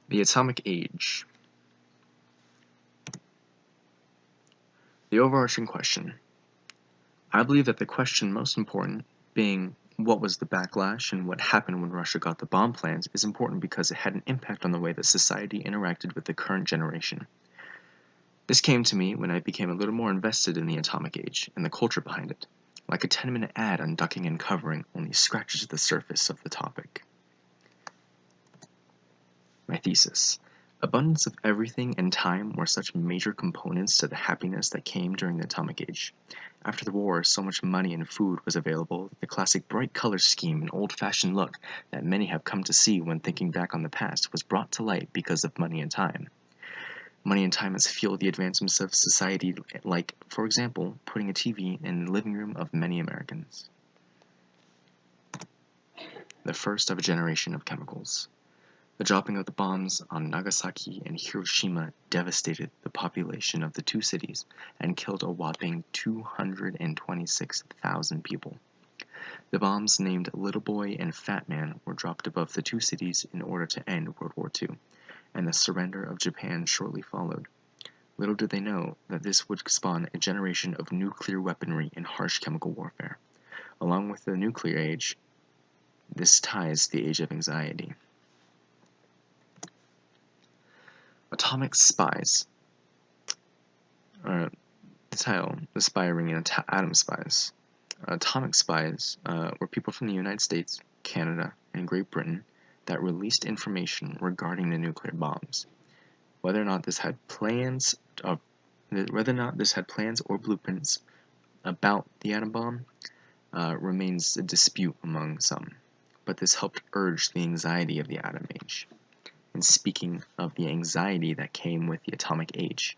The atomic age. The overarching question. I believe that the question most important, being what was the backlash and what happened when Russia got the bomb plans, is important because it had an impact on the way that society interacted with the current generation. This came to me when I became a little more invested in the atomic age and the culture behind it. Like a 10-minute ad on ducking and covering only scratches the surface of the topic. My thesis. Abundance of everything and time were such major components to the happiness that came during the atomic age. After the war, so much money and food was available that the classic bright color scheme and old-fashioned look that many have come to see when thinking back on the past was brought to light because of money and time. Money and time has fueled the advancements of society, like, for example, putting a TV in the living room of many Americans. The first of a generation of chemicals. The dropping of the bombs on Nagasaki and Hiroshima devastated the population of the two cities and killed a whopping 226,000 people. The bombs named Little Boy and Fat Man were dropped above the two cities in order to end World War II, and the surrender of Japan shortly followed. Little did they know that this would spawn a generation of nuclear weaponry and harsh chemical warfare. Along with the nuclear age, this ties the age of anxiety. Atomic spies. The title, The Spy Ring and Atom Spies. Atomic spies were people from the United States, Canada, and Great Britain that released information regarding the nuclear bombs. Whether or not this had plans or blueprints about the atom bomb remains a dispute among some, but this helped urge the anxiety of the atom age. And speaking of the anxiety that came with the atomic age,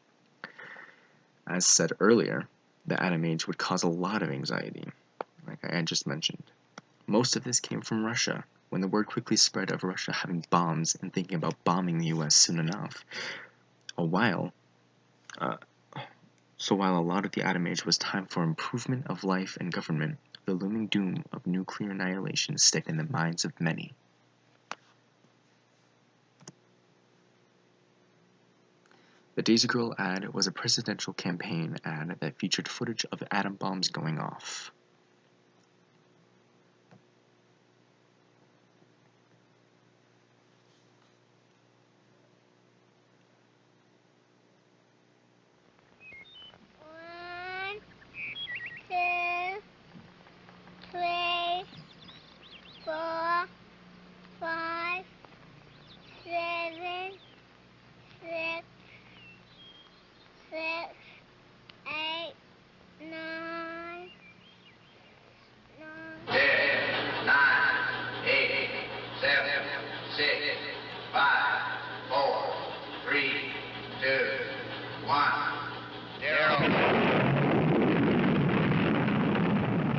as said earlier, the atom age would cause a lot of anxiety, like I just mentioned. Most of this came from Russia, when the word quickly spread of Russia having bombs and thinking about bombing the US soon enough. While a lot of the atom age was time for improvement of life and government, the looming doom of nuclear annihilation stayed in the minds of many. The Daisy Girl ad was a presidential campaign ad that featured footage of atom bombs going off.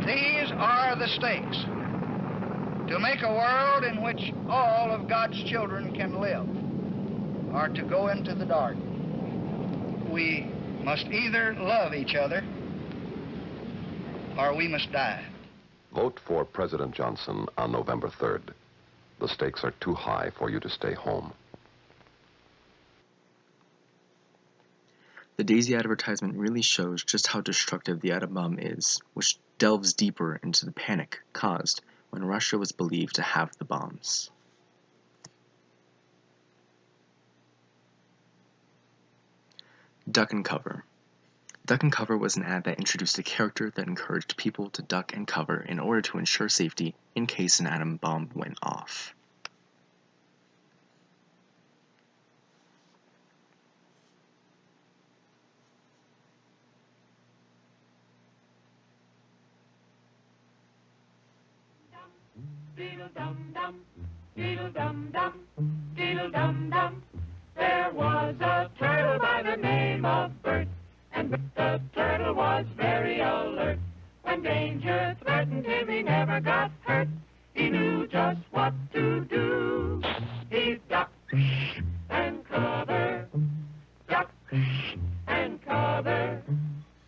These are the stakes. To make a world in which all of God's children can live, or to go into the dark. We must either love each other, or we must die. Vote for President Johnson on November 3rd. The stakes are too high for you to stay home. The Daisy advertisement really shows just how destructive the atom bomb is, which delves deeper into the panic caused when Russia was believed to have the bombs. Duck and Cover. Duck and Cover was an ad that introduced a character that encouraged people to duck and cover in order to ensure safety in case an atom bomb went off. Deedle-dum-dum, deedle-dum-dum, deedle-dum-dum. There was a turtle by the name of Bert, and the turtle was very alert. When danger threatened him, he never got hurt. He knew just what to do. He ducked and covered, ducked and covered.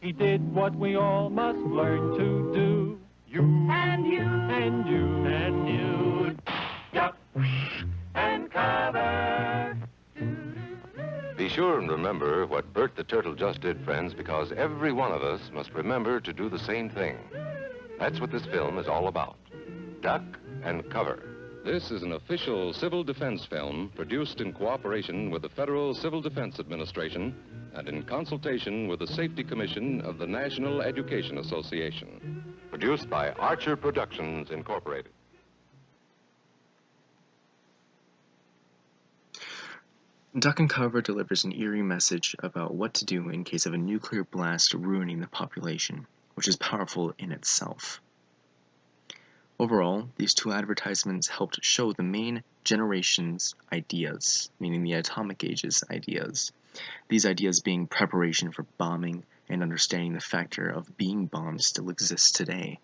He did what we all must learn to do. You and you and you and you duck and cover. sure and remember what Bert the Turtle just did, friends, because every one of us must remember to do the same thing. That's what this film is all about. Duck and cover. This is an official civil defense film produced in cooperation with the Federal Civil Defense Administration and in consultation with the Safety Commission of the National Education Association. Produced by Archer Productions, Incorporated. Duck and Cover delivers an eerie message about what to do in case of a nuclear blast ruining the population, which is powerful in itself. Overall, these two advertisements helped show the main generation's ideas, meaning the atomic age's ideas. These ideas being preparation for bombing and understanding the factor of being bombed still exists today.